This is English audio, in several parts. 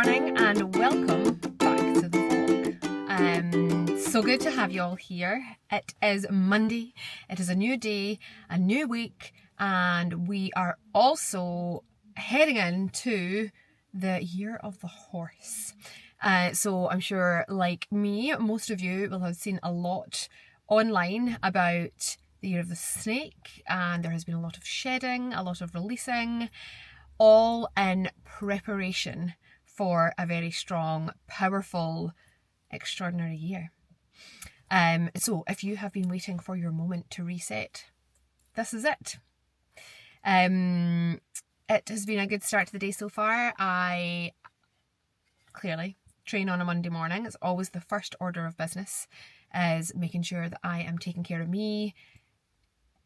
morning and welcome back to the vlog. So good to have you all here. It is Monday, it is a new day, a new week, and we are also heading into the year of the horse. So I'm sure, like me, most of you will have seen a lot online about the year of the snake, and there has been a lot of shedding, a lot of releasing, all in preparation for a very strong, powerful, extraordinary year. So if you have been waiting for your moment to reset, this is it. It has been a good start to the day so far. I clearly train on a Monday morning. It's always the first order of business, is making sure that I am taking care of me,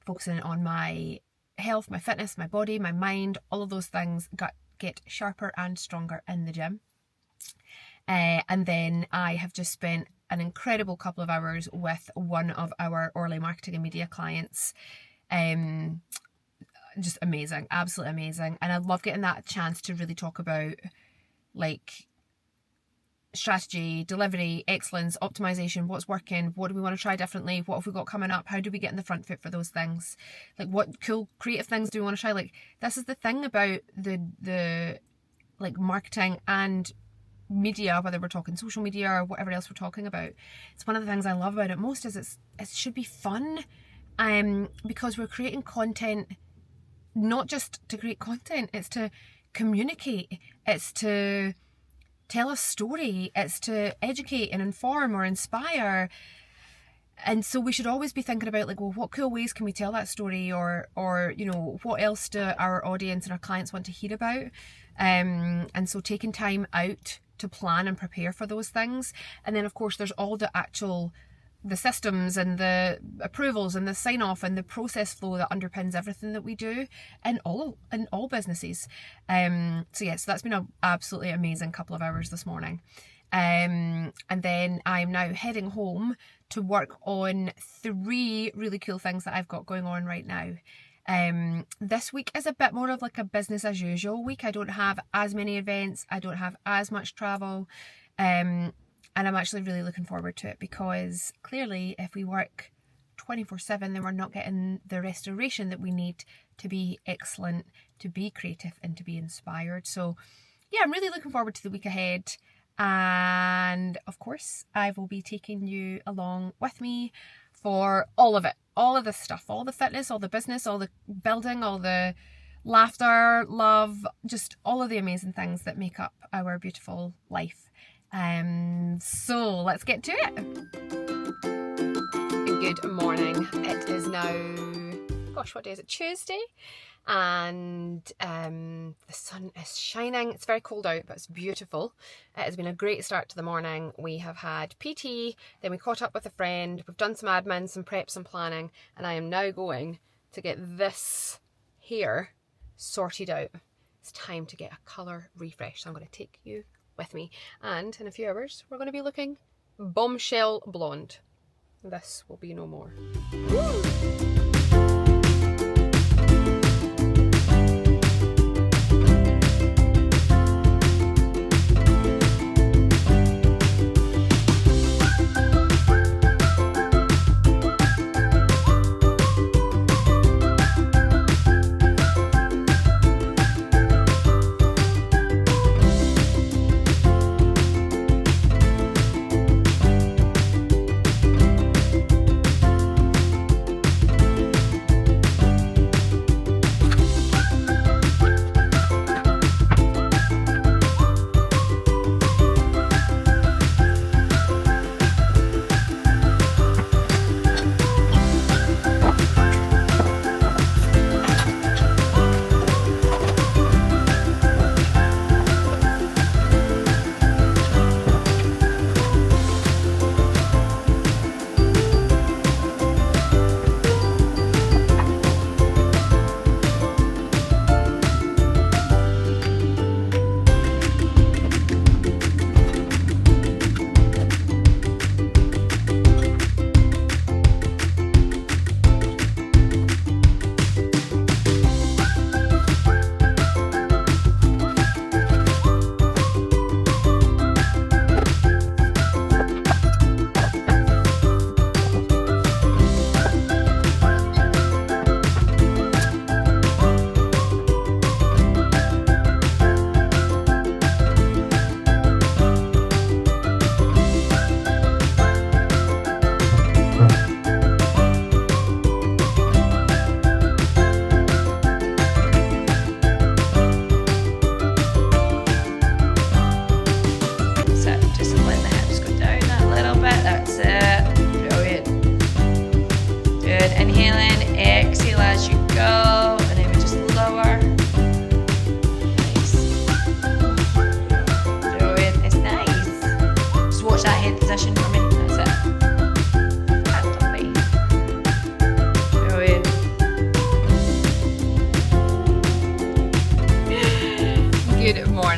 focusing on my health, my fitness, my body, my mind, all of those things get sharper and stronger in the gym. And then I have just spent an incredible couple of hours with one of our Orlais marketing and media clients. Just amazing, absolutely amazing. And I love getting that chance to really talk about like strategy, delivery, excellence, optimization, what's working, what do we want to try differently, what have we got coming up, how do we get in the front foot for those things, like what cool creative things do we want to try. Like, this is the thing about the like marketing and media, whether we're talking social media or whatever else we're talking about. It's one of the things I love about it most is it should be fun, because we're creating content not just to create content, it's to communicate, it's to tell a story, it's to educate and inform or inspire. And so we should always be thinking about, like, well, what cool ways can we tell that story, or you know, what else do our audience and our clients want to hear about? And so taking time out to plan and prepare for those things. And then of course there's all the systems and the approvals and the sign off and the process flow that underpins everything that we do in all businesses. So that's been an absolutely amazing couple of hours this morning. And then I'm now heading home to work on 3 really cool things that I've got going on right now. This week is a bit more of like a business as usual week. I don't have as many events, I don't have as much travel, and I'm actually really looking forward to it, because clearly if we work 24/7 then we're not getting the restoration that we need to be excellent, to be creative and to be inspired. So yeah, I'm really looking forward to the week ahead. And of course I will be taking you along with me for all of it, all of this stuff, all the fitness, all the business, all the building, all the laughter, love, just all of the amazing things that make up our beautiful life. So let's get to it. Good morning. It is now, gosh, what day is it? Tuesday. And the sun is shining. It's very cold out, but it's beautiful. It has been a great start to the morning. We have had PT, then we caught up with a friend, we've done some admin, some prep, some planning, and I am now going to get this hair sorted out. It's time to get a colour refresh, so I'm going to take you with me, and in a few hours we're going to be looking bombshell blonde. This will be no more. Woo!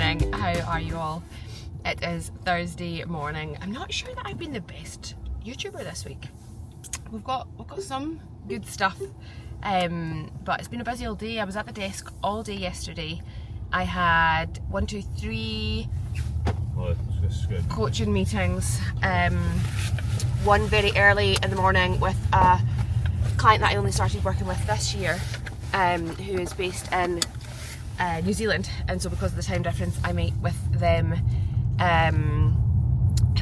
morning. How are you all? It is Thursday morning. I'm not sure that I've been the best YouTuber this week. We've got some good stuff, but it's been a busy old day. I was at the desk all day yesterday. I had 1, 2, 3 coaching meetings. One very early in the morning with a client that I only started working with this year, who is based in New Zealand, and so because of the time difference I meet with them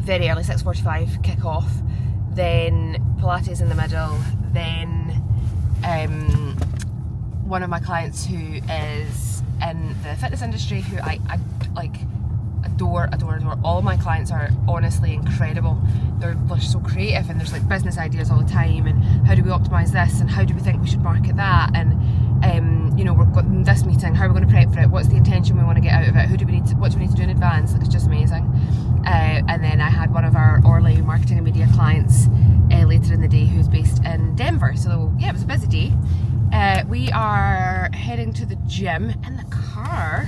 very early, 6:45 kick off, then Pilates in the middle, then one of my clients who is in the fitness industry, who I like adore. All my clients are honestly incredible. They're so creative, and there's like business ideas all the time, and how do we optimize this, and how do we think we should market that, and you know, we've got this meeting, how are we going to prep for it, what's the intention we want to get out of it, what do we need to do in advance. Like, it's just amazing. And then I had one of our Orly marketing and media clients later in the day, who's based in Denver. So yeah, it was a busy day. We are heading to the gym in the car.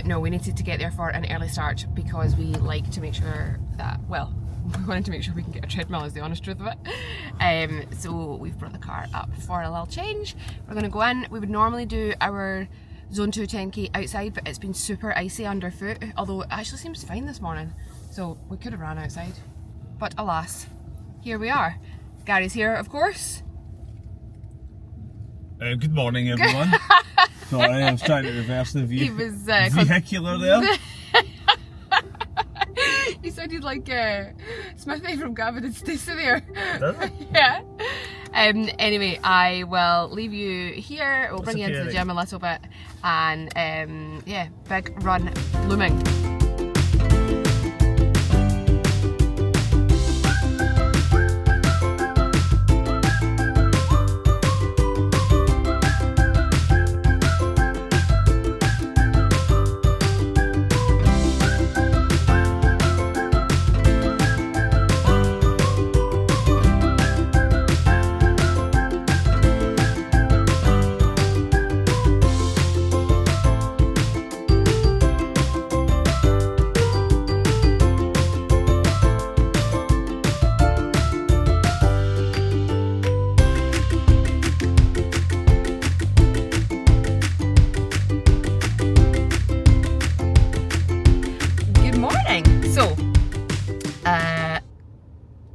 No, we needed to get there for an early start because we like to make sure that, well, we wanted to make sure we can get a treadmill, is the honest truth of it. So we've brought the car up for a little change. We're going to go in. We would normally do our Zone 2 10k outside, but it's been super icy underfoot, although it actually seems fine this morning. So we could have ran outside. But alas, here we are. Gary's here, of course. Good morning, everyone. Sorry, I was trying to reverse the He was vehicular there. You sounded like Smithy from Gavin and Stacey there. Does it? Yeah. Anyway, I will leave you here. We'll bring you into the okay, gym a little bit, and yeah, big run looming.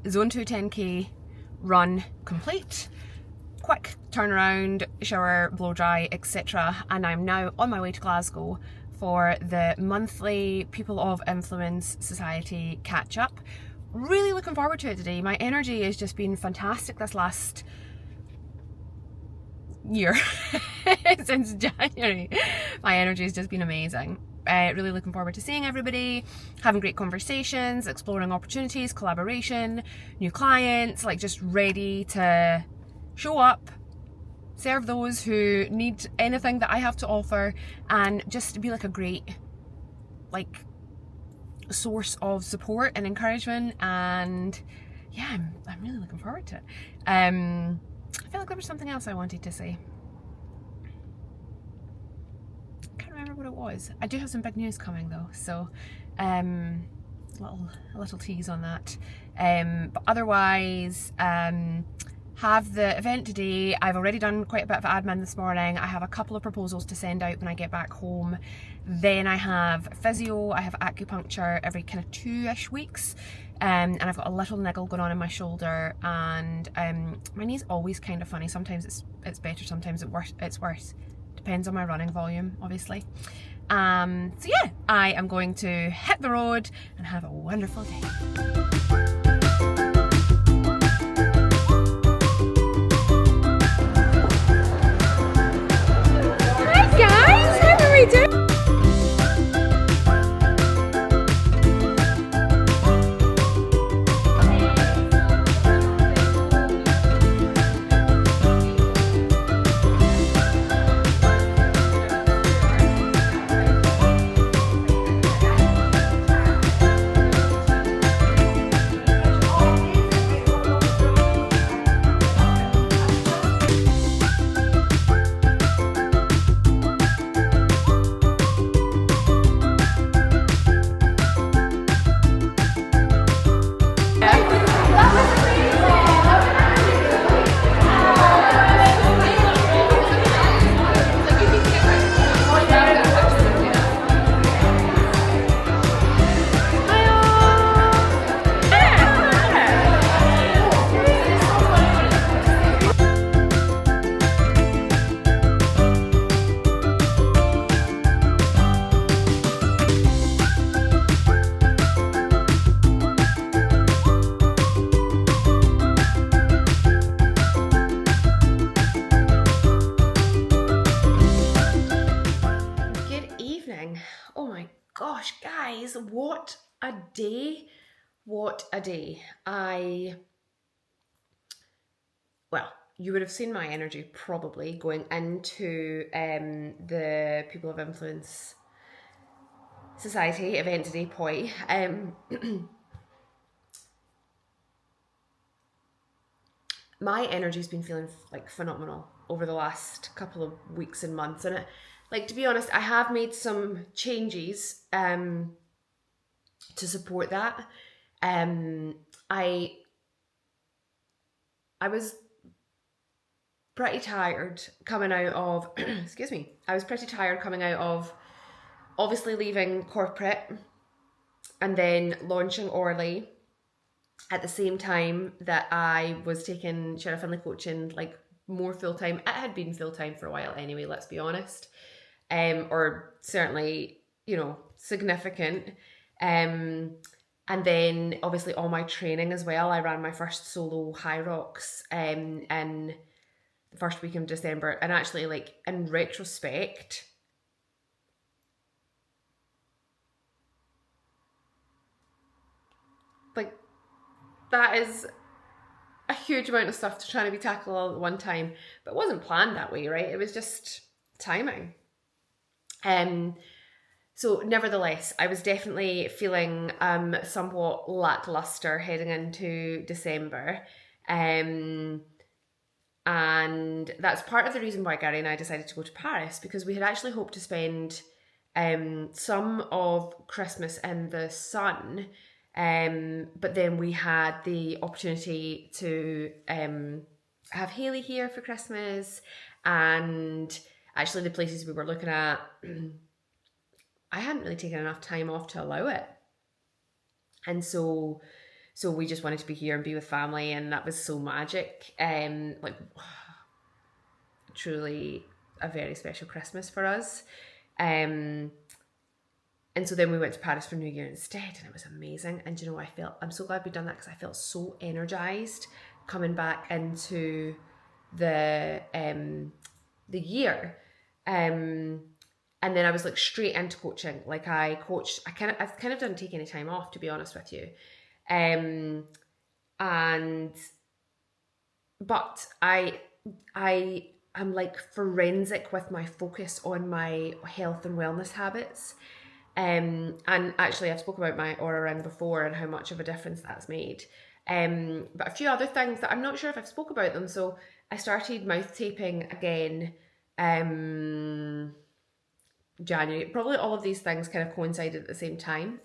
Zone 2 10k run complete. Quick turnaround, shower, blow dry, etc. And I'm now on my way to Glasgow for the monthly People of Influence Society catch up. Really looking forward to it today. My energy has just been fantastic this last year. Since January. My energy has just been amazing. Really looking forward to seeing everybody, having great conversations, exploring opportunities, collaboration, new clients, like just ready to show up, serve those who need anything that I have to offer, and just be like a great like source of support and encouragement. And yeah, I'm really looking forward to it. I feel like there was something else I wanted to say. What it was. I do have some big news coming though, so a little tease on that. But otherwise, have the event today. I've already done quite a bit of admin this morning. I have a couple of proposals to send out when I get back home. Then I have physio, I have acupuncture every kind of 2-ish weeks. And I've got a little niggle going on in my shoulder, and my knee's always kind of funny. Sometimes it's better, sometimes it's worse. Depends on my running volume, obviously. So yeah, I am going to hit the road and have a wonderful day. Hi guys, how are we doing? Oh my gosh, guys, what a day. What a day. Well, you would have seen my energy probably going into the People of Influence Society event today, Poi. My energy's been feeling like phenomenal over the last couple of weeks and months, and like, to be honest, I have made some changes to support that. I was pretty tired coming out of excuse me, I was pretty tired coming out of obviously leaving corporate and then launching Orly at the same time that I was taking Sheriff Finley coaching like more full-time. It had been full-time for a while anyway, let's be honest, or certainly, you know, significant. And then obviously all my training as well. I ran my first solo High Rocks in the first week of December, and actually, like, in retrospect, like, that is a huge amount of stuff to try to be tackled all at one time, but it wasn't planned that way, right? It was just timing. So nevertheless, I was definitely feeling somewhat lackluster heading into December. And that's part of the reason why Gary and I decided to go to Paris, because we had actually hoped to spend some of Christmas in the sun, but then we had the opportunity to have Hayley here for Christmas, and actually the places we were looking at, I hadn't really taken enough time off to allow it. And so we just wanted to be here and be with family, and that was so magic. Like, truly a very special Christmas for us. And so then we went to Paris for New Year instead, and it was amazing. And you know, I'm so glad we've done that, because I felt so energized coming back into the year. And then I was like straight into coaching. Like, I've kind of done take any time off, to be honest with you. But I am like forensic with my focus on my health and wellness habits. And actually I've spoken about my Aura Ring before and how much of a difference that's made. But a few other things that I'm not sure if I've spoke about them. So I started mouth taping again, January. Probably all of these things kind of coincided at the same time.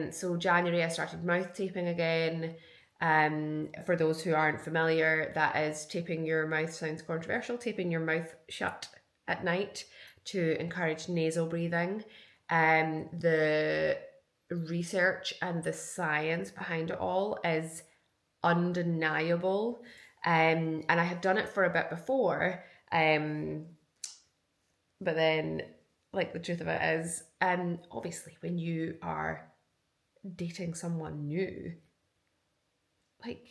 So January I started mouth taping again. For those who aren't familiar, that is taping your mouth, sounds controversial, taping your mouth shut at night to encourage nasal breathing. The research and the science behind it all is undeniable. And I had done it for a bit before, but then, like, the truth of it is, obviously when you are dating someone new, like,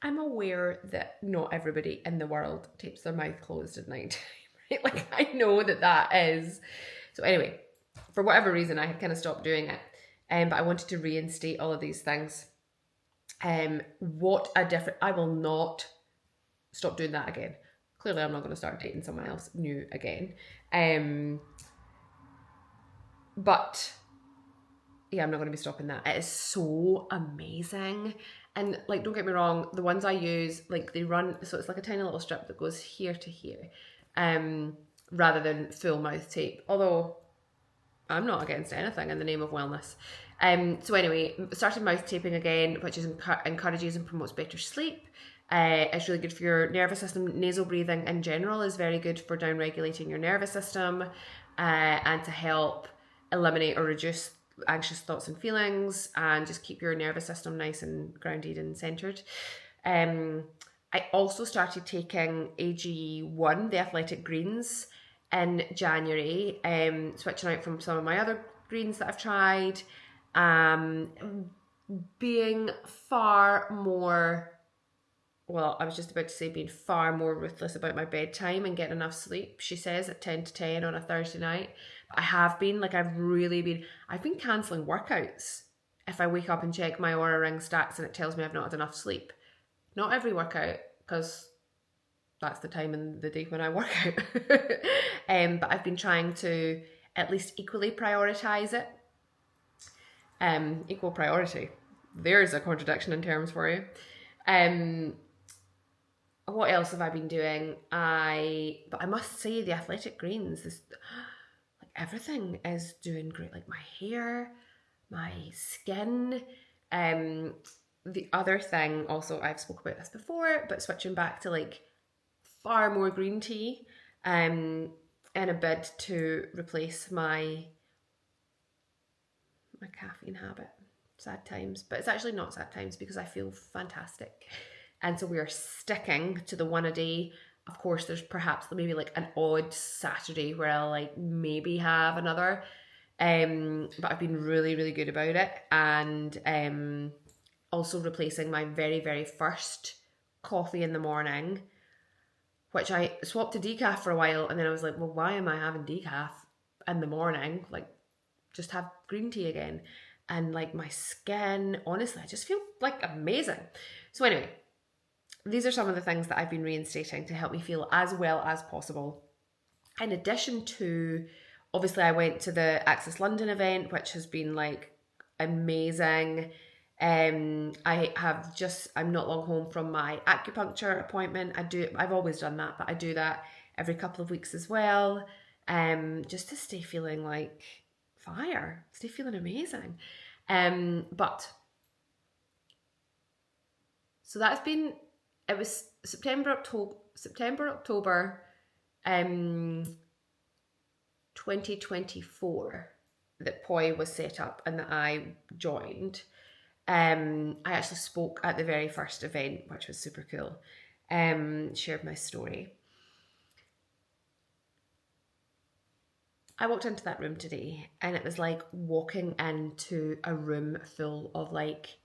I'm aware that not everybody in the world tapes their mouth closed at night, right? Like, I know that is. So anyway, for whatever reason, I had kind of stopped doing it. But I wanted to reinstate all of these things. I will not stop doing that again. Clearly, I'm not going to start dating someone else new again. But yeah, I'm not going to be stopping that. It is so amazing. And like, don't get me wrong, the ones I use, like, they run, so it's like a tiny little strip that goes here to here, rather than full mouth tape. Although I'm not against anything in the name of wellness. So anyway, started mouth taping again, which is encourages and promotes better sleep. It's really good for your nervous system. Nasal breathing in general is very good for down-regulating your nervous system, and to help eliminate or reduce anxious thoughts and feelings, and just keep your nervous system nice and grounded and centered. I also started taking AG1, the Athletic Greens, in January, switching out from some of my other greens that I've tried, being far more, well, I was just about to say being far more ruthless about my bedtime and getting enough sleep. She says at 10 to 10 on a Thursday night. I have been, like, I've been cancelling workouts if I wake up and check my Aura Ring stats and it tells me I've not had enough sleep. Not every workout, because that's the time in the day when I work out. But I've been trying to at least equally prioritise it. Equal priority. There's a contradiction in terms for you. What else have I been doing? But I must say, the Athletic Greens, like, everything is doing great. Like, my hair, my skin. The other thing, also, I've spoke about this before, but switching back to, like, far more green tea, in a bid to replace my caffeine habit. Sad times, but it's actually not sad times because I feel fantastic. And so we are sticking to the one a day. Of course, there's perhaps maybe like an odd Saturday where I'll like maybe have another. But I've been really, really good about it. And also replacing my very, very first coffee in the morning, which I swapped to decaf for a while. And then I was like, well, why am I having decaf in the morning? Like, just have green tea again. And like, my skin, honestly, I just feel like amazing. So anyway, these are some of the things that I've been reinstating to help me feel as well as possible. In addition to, obviously, I went to the Access London event, which has been like amazing. I'm not long home from my acupuncture appointment. I've always done that, but I do that every couple of weeks as well. Just to stay feeling like fire, stay feeling amazing. But so it was September, October, 2024 that POI was set up and that I joined. I actually spoke at the very first event, which was super cool. Shared my story. I walked into that room today and it was like walking into a room full of like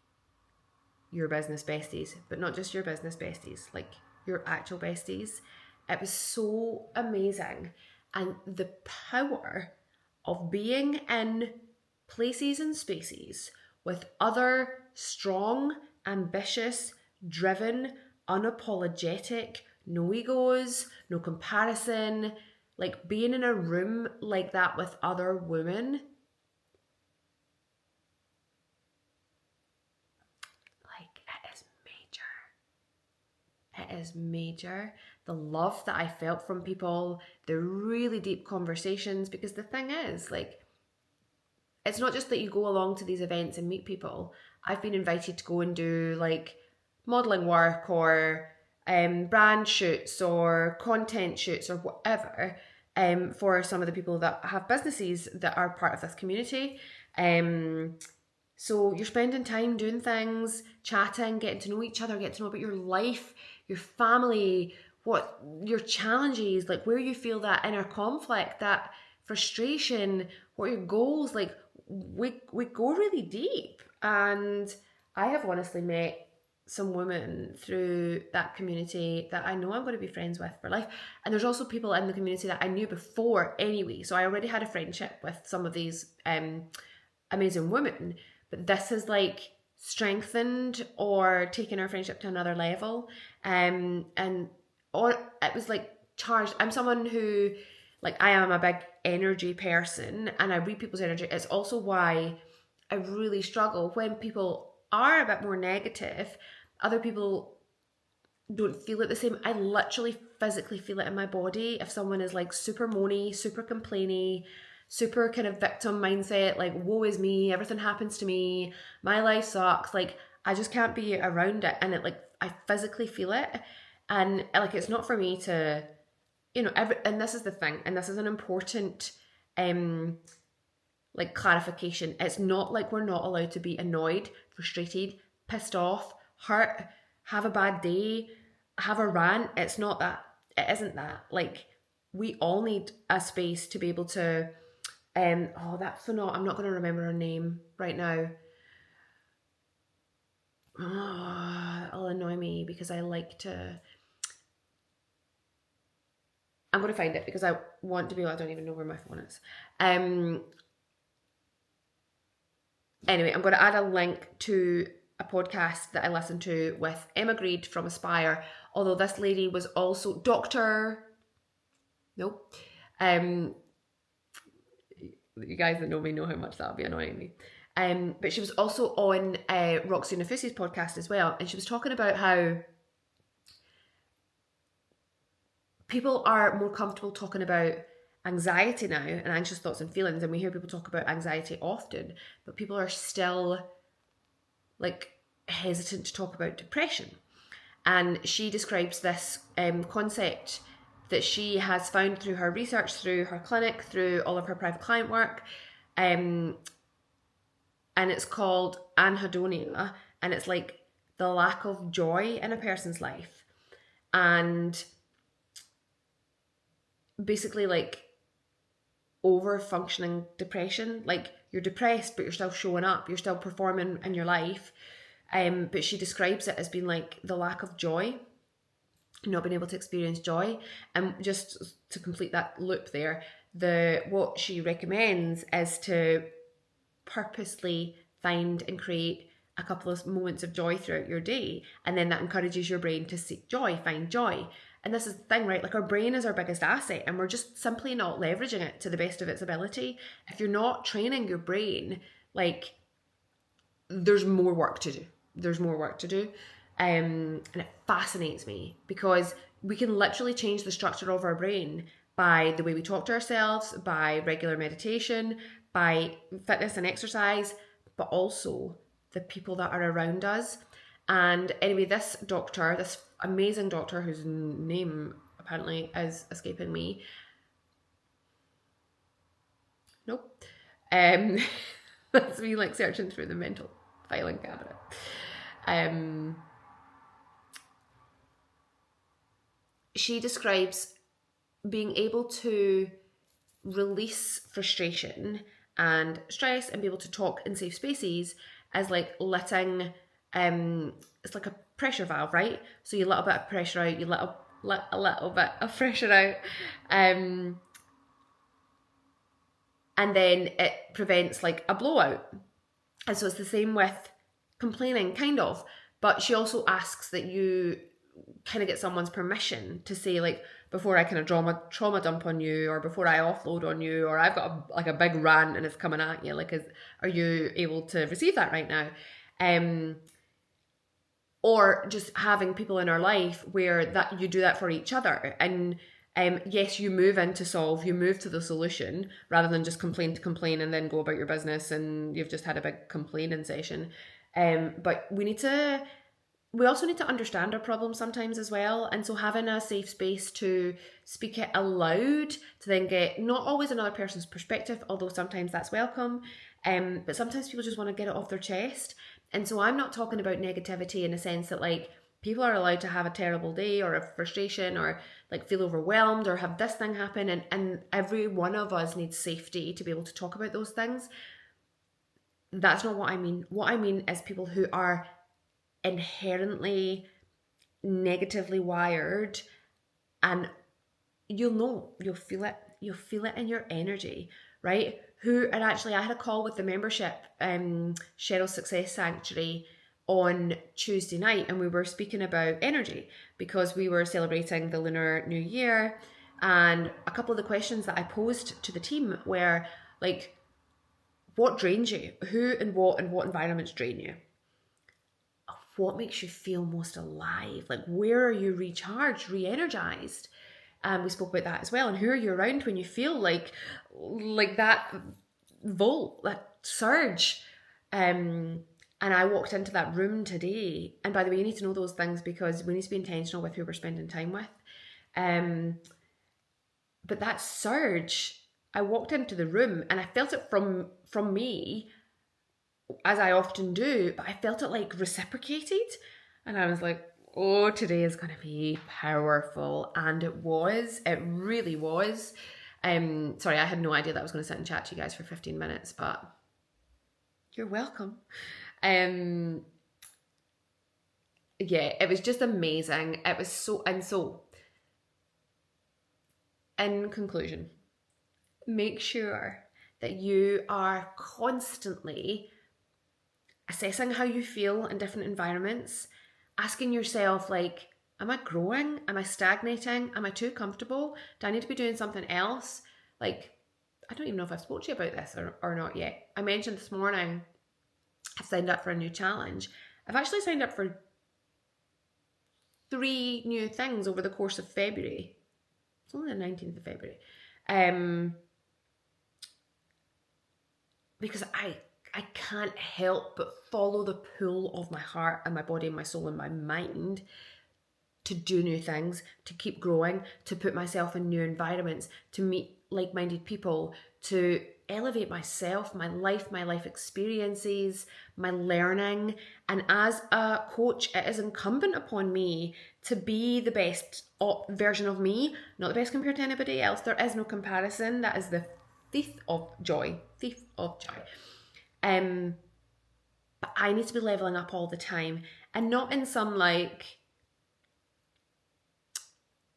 your business besties, but not just your business besties, like your actual besties. It was so amazing. And the power of being in places and spaces with other strong, ambitious, driven, unapologetic, no egos, no comparison, like being in a room like that with other women, like, it is major. The love that I felt from people, the really deep conversations, because the thing is, like, it's not just that you go along to these events and meet people. I've been invited to go and do like modelling work or brand shoots or content shoots or whatever, for some of the people that have businesses that are part of this community. So you're spending time doing things, chatting, getting to know each other, getting to know about your life, your family, what your challenges, like where you feel that inner conflict, that frustration, what are your goals, like we go really deep. And I have honestly met some women through that community that I know I'm going to be friends with for life. And there's also people in the community that I knew before anyway. So I already had a friendship with some of these amazing women. But this has like strengthened or taken our friendship to another level. It was like charged. I'm someone who, like, I am a big energy person and I read people's energy. It's also why I really struggle when people are a bit more negative. Other people don't feel it the same. I literally physically feel it in my body. If someone is like super moany, super complainy, super kind of victim mindset, like woe is me, everything happens to me, my life sucks, like I just can't be around it. And it, like, I physically feel it. And like, it's not for me to, and this is the thing, and this is an important like clarification. It's not like we're not allowed to be annoyed, frustrated, pissed off, hurt, have a bad day, have a rant. It's not that. It isn't that. Like, we all need a space to be able to I'm not going to remember her name right now. That'll annoy me because I like to I'm going to find it because I want to be able, I don't even know where my phone is. Anyway, I'm going to add a link to a podcast that I listened to with Emma Greed from Aspire, although this lady was also you guys that know me know how much that would be annoying me. But she was also on Roxy Nafusi's podcast as well, and she was talking about how people are more comfortable talking about anxiety now and anxious thoughts and feelings, and we hear people talk about anxiety often, but people are still like hesitant to talk about depression. And she describes this concept that she has found through her research, through her clinic, through all of her private client work, and it's called anhedonia, and it's like the lack of joy in a person's life. And basically like over-functioning depression, like you're depressed but you're still showing up, you're still performing in your life, but she describes it as being like the lack of joy, not being able to experience joy. And just to complete that loop there, what she recommends is to purposely find and create a couple of moments of joy throughout your day, and then that encourages your brain to seek joy, find joy. And this is the thing, right? Like our brain is our biggest asset, and we're just simply not leveraging it to the best of its ability. If you're not training your brain, like there's more work to do. And it fascinates me because we can literally change the structure of our brain by the way we talk to ourselves, by regular meditation, by fitness and exercise, but also the people that are around us. And anyway, this amazing doctor whose name apparently is escaping me. Nope. That's me like searching through the mental filing cabinet. She describes being able to release frustration and stress and be able to talk in safe spaces as like letting it's like a pressure valve, right? So you let a bit of pressure out, you let a little bit of pressure out, and then it prevents like a blowout. And so it's the same with complaining, kind of. But she also asks that you kind of get someone's permission to say, like, before I kind of trauma dump on you, or before I offload on you, or I've got a big rant and it's coming at you, like, are you able to receive that right now? Or just having people in our life where that you do that for each other. And yes, you move into solve, you move to the solution rather than just complain to complain and then go about your business and you've just had a big complaining session. But we also need to understand our problems sometimes as well. And so having a safe space to speak it aloud, to then get not always another person's perspective, although sometimes that's welcome. But sometimes people just want to get it off their chest. And so I'm not talking about negativity in a sense that like people are allowed to have a terrible day or a frustration or like feel overwhelmed or have this thing happen. And every one of us needs safety to be able to talk about those things. That's not what I mean. What I mean is people who are inherently negatively wired, and you'll feel it in your energy, right? And actually I had a call with the membership, Cheryl's Success Sanctuary, on Tuesday night, and we were speaking about energy because we were celebrating the Lunar New Year, and a couple of the questions that I posed to the team were like, what drains you? Who and what environments drain you? What makes you feel most alive? Like, where are you recharged, re-energized? And we spoke about that as well. And who are you around when you feel like that volt, that surge? And I walked into that room today. And by the way, you need to know those things because we need to be intentional with who we're spending time with. But that surge, I walked into the room and I felt it from me, as I often do, but I felt it like reciprocated. And I was like, oh, today is going to be powerful. And it really was. Sorry, I had no idea that I was going to sit and chat to you guys for 15 minutes, but you're welcome. Yeah, it was just amazing. It was so in conclusion, make sure that you are constantly assessing how you feel in different environments, asking yourself, like, am I growing? Am I stagnating? Am I too comfortable? Do I need to be doing something else? Like, I don't even know if I've spoke to you about this or not yet. I mentioned this morning I've signed up for a new challenge. I've actually signed up for 3 new things over the course of February. It's only the 19th of February. Because I can't help but follow the pull of my heart and my body and my soul and my mind to do new things, to keep growing, to put myself in new environments, to meet like-minded people, to elevate myself, my life experiences, my learning. And as a coach, it is incumbent upon me to be the best version of me, not the best compared to anybody else. There is no comparison. That is the thief of joy. But I need to be leveling up all the time, and not in some like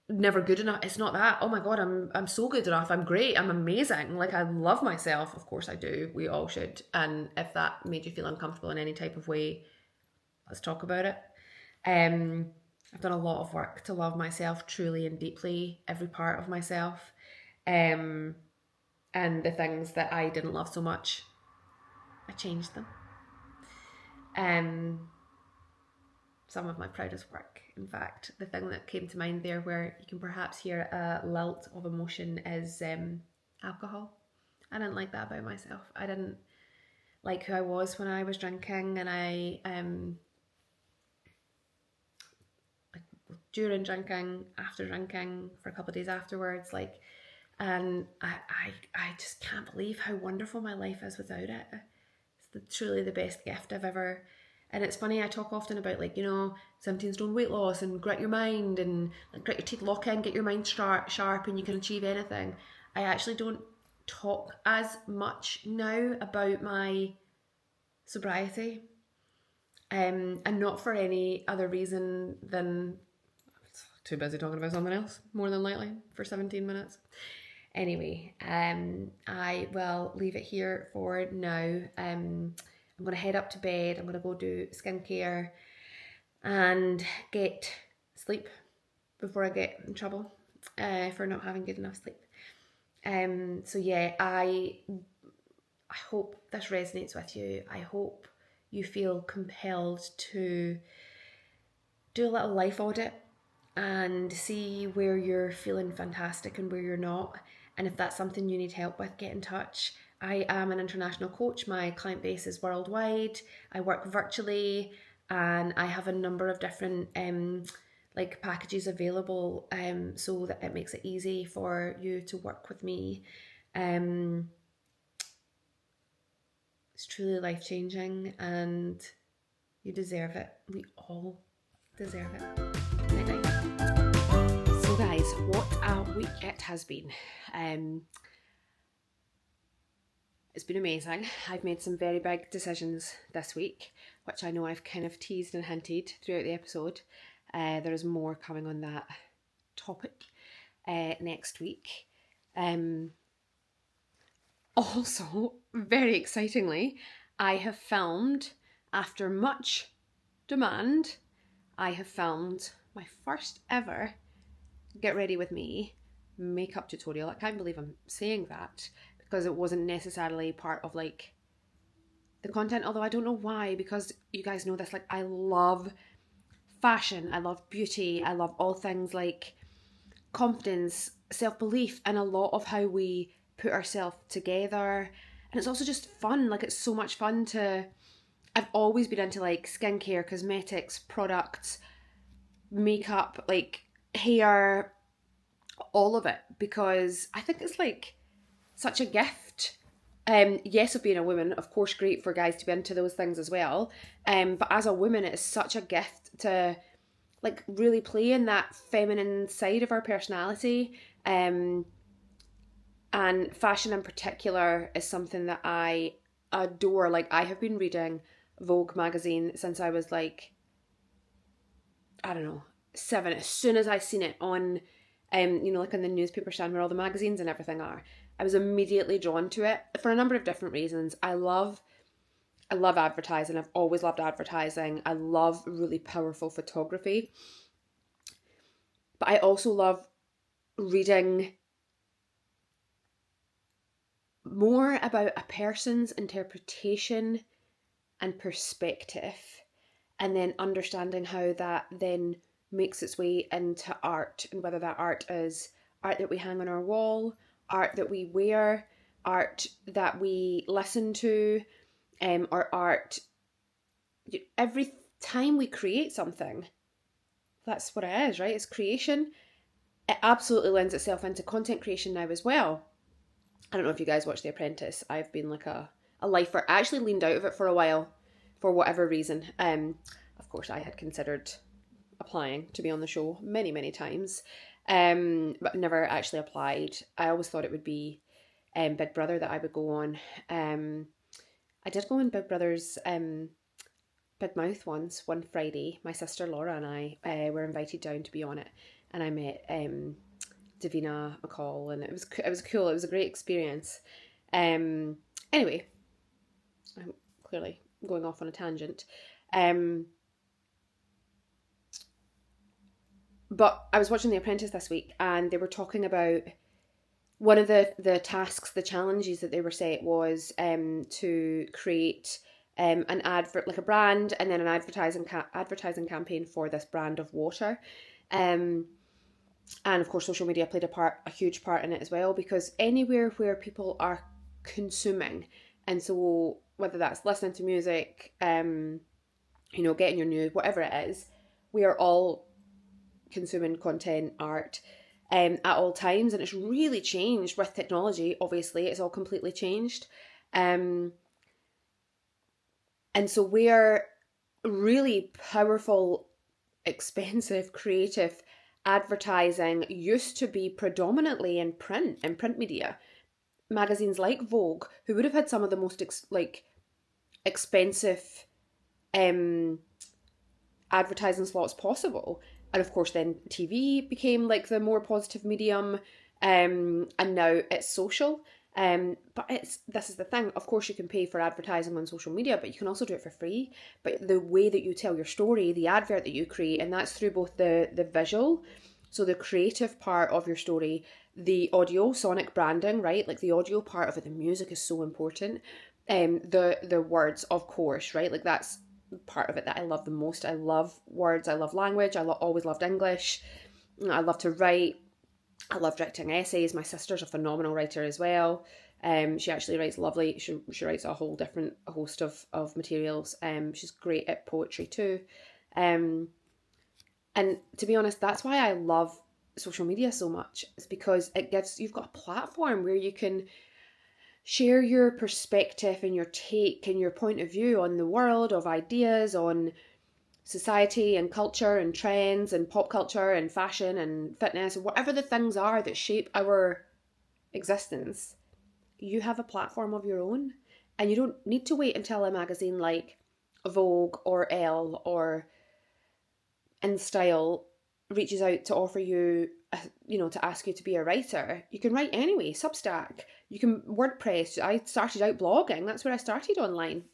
never good enough. It's not that. Oh my god, I'm so good enough. I'm great. I'm amazing. Like, I love myself. Of course I do. We all should. And if that made you feel uncomfortable in any type of way, let's talk about it. I've done a lot of work to love myself truly and deeply, every part of myself. And the things that I didn't love so much, I changed them. Some of my proudest work, in fact, the thing that came to mind there where you can perhaps hear a lilt of emotion is alcohol. I didn't like that about myself. I didn't like who I was when I was drinking, and I during drinking, after drinking, for a couple of days afterwards, like, and I just can't believe how wonderful my life is without it. It's truly the best gift I've ever. And it's funny, I talk often about, like, 17 stone weight loss and grit your mind and like grit your teeth, lock in, get your mind sharp and you can achieve anything. I actually don't talk as much now about my sobriety, and not for any other reason than too busy talking about something else, more than likely, for 17 minutes. Anyway, I will leave it here for now. I'm going to head up to bed. I'm going to go do skincare and get sleep before I get in trouble for not having good enough sleep. So yeah, I hope this resonates with you. I hope you feel compelled to do a little life audit and see where you're feeling fantastic and where you're not. And if that's something you need help with, get in touch. I am an international coach. My client base is worldwide. I work virtually, and I have a number of different packages available, so that it makes it easy for you to work with me. It's truly life-changing, and you deserve it. We all deserve it. Night-night. So guys, what a week it has been. It's been amazing. I've made some very big decisions this week, which I know I've kind of teased and hinted throughout the episode. There is more coming on that topic next week. Also, very excitingly, I have filmed, after much demand, I have filmed my first ever Get Ready With Me makeup tutorial. I can't believe I'm saying that, because it wasn't necessarily part of like the content, although I don't know why, because you guys know this, like, I love fashion, I love beauty, I love all things like confidence, self-belief, and a lot of how we put ourselves together. And it's also just fun. Like, it's so much fun I've always been into like skincare, cosmetics, products, makeup, like hair, all of it, because I think it's like such a gift. Yes, of being a woman, of course, great for guys to be into those things as well. But as a woman, it is such a gift to like really play in that feminine side of our personality. And fashion in particular is something that I adore. Like, I have been reading Vogue magazine since I was like, I don't know, 7. As soon as I seen it on you know, like in the newspaper stand where all the magazines and everything are. I was immediately drawn to it for a number of different reasons. I love advertising. I've always loved advertising. I love really powerful photography. But I also love reading more about a person's interpretation and perspective, and then understanding how that then makes its way into art, and whether that art is art that we hang on our wall, art that we wear, art that we listen to, or art. Every time we create something, that's what it is, right? It's creation. It absolutely lends itself into content creation now as well. I don't know if you guys watch The Apprentice. I've been like a lifer. I actually leaned out of it for a while for whatever reason. Of course, I had considered applying to be on the show many, many times, but never actually applied. I always thought it would be Big Brother that I would go on. I did go on Big Brother's Big Mouth once, one Friday. My sister Laura and I were invited down to be on it, and I met Davina McCall, and it was cool. It was a great experience. Anyway, I'm clearly going off on a tangent. But I was watching The Apprentice this week, and they were talking about one of the tasks, the challenges that they were set was to create an advert, like a brand, and then an advertising campaign for this brand of water. And of course, social media played a huge part in it as well, because anywhere where people are consuming, and so whether that's listening to music, you know, getting your news, whatever it is, we are all consuming content, art, at all times, and it's really changed with technology. Obviously, it's all completely changed, and so where really powerful, expensive, creative advertising used to be predominantly in print media, magazines like Vogue, who would have had some of the most expensive advertising slots possible, and of course then TV became like the more positive medium, and now it's social. But this is the thing, of course you can pay for advertising on social media, but you can also do it for free. But the way that you tell your story, the advert that you create, and that's through both the visual, so the creative part of your story, the audio, sonic branding, right? Like the audio part of it, the music is so important. The words, of course, right? Like that's part of it that I love the most. I love words, I love language, always loved English. I love to write. I love writing essays. My sister's a phenomenal writer as well. She actually writes lovely. She writes a host of materials. She's great at poetry too. And to be honest, that's why I love social media so much. It's because you've got a platform where you can share your perspective and your take and your point of view on the world, of ideas, on society and culture and trends and pop culture and fashion and fitness, whatever the things are that shape our existence. You have a platform of your own, and you don't need to wait until a magazine like Vogue or Elle or InStyle reaches out to offer you, to ask you to be a writer. You can write anyway. Substack, you can WordPress. I started out blogging. That's where I started online.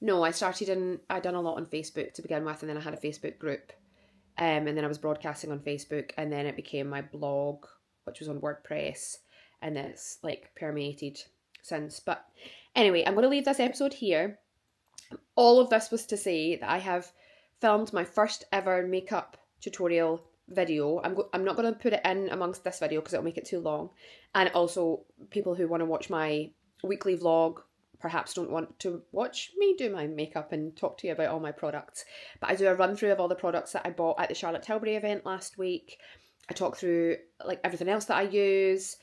No, I'd done a lot on Facebook to begin with, and then I had a Facebook group, and then I was broadcasting on Facebook, and then it became my blog, which was on WordPress, and then it's like permeated since. But anyway, I'm going to leave this episode here. All of this was to say that I have filmed my first ever makeup tutorial video. I'm not going to put it in amongst this video because it'll make it too long, and also people who want to watch my weekly vlog perhaps don't want to watch me do my makeup and talk to you about all my products. But I do a run through of all the products that I bought at the Charlotte Tilbury event last week. I talk through like everything else that I use,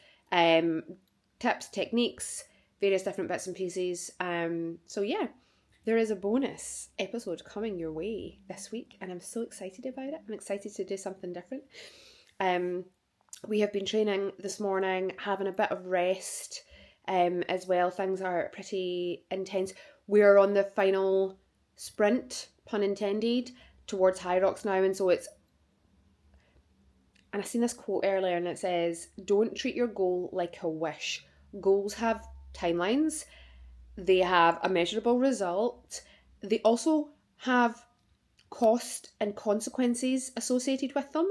tips, techniques, various different bits and pieces. So yeah, there is a bonus episode coming your way this week, and I'm so excited about it. I'm excited to do something different. We have been training this morning, having a bit of rest. As well, things are pretty intense. We're on the final sprint, pun intended, towards High Rocks now, and so and I seen this quote earlier, and it says, don't treat your goal like a wish. Goals have timelines, they have a measurable result, they also have cost and consequences associated with them.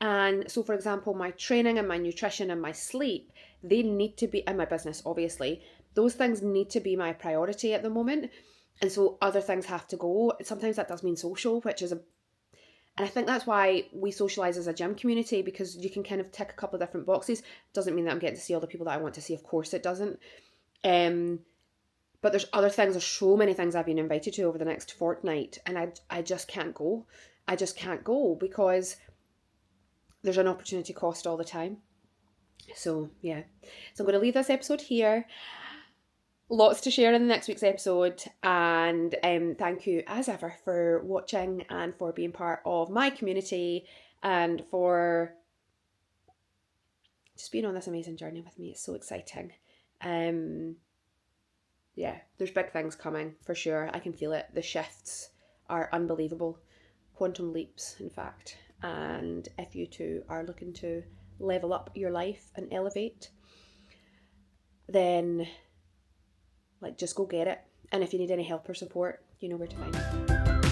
And so, for example, my training and my nutrition and my sleep, they need to be, in my business, obviously, those things need to be my priority at the moment. And so other things have to go. Sometimes that does mean social, which is and I think that's why we socialise as a gym community, because you can kind of tick a couple of different boxes. Doesn't mean that I'm getting to see all the people that I want to see, of course it doesn't. But there's other things, there's so many things I've been invited to over the next fortnight, and I just can't go. I just can't go because there's an opportunity cost all the time. So yeah, so I'm going to leave this episode here. Lots to share in the next week's episode, and thank you as ever for watching and for being part of my community and for just being on this amazing journey with me. It's so exciting. Yeah, there's big things coming for sure. I can feel it. The shifts are unbelievable, quantum leaps in fact. And if you too are looking to level up your life and elevate, then just go get it. And if you need any help or support, you know where to find me.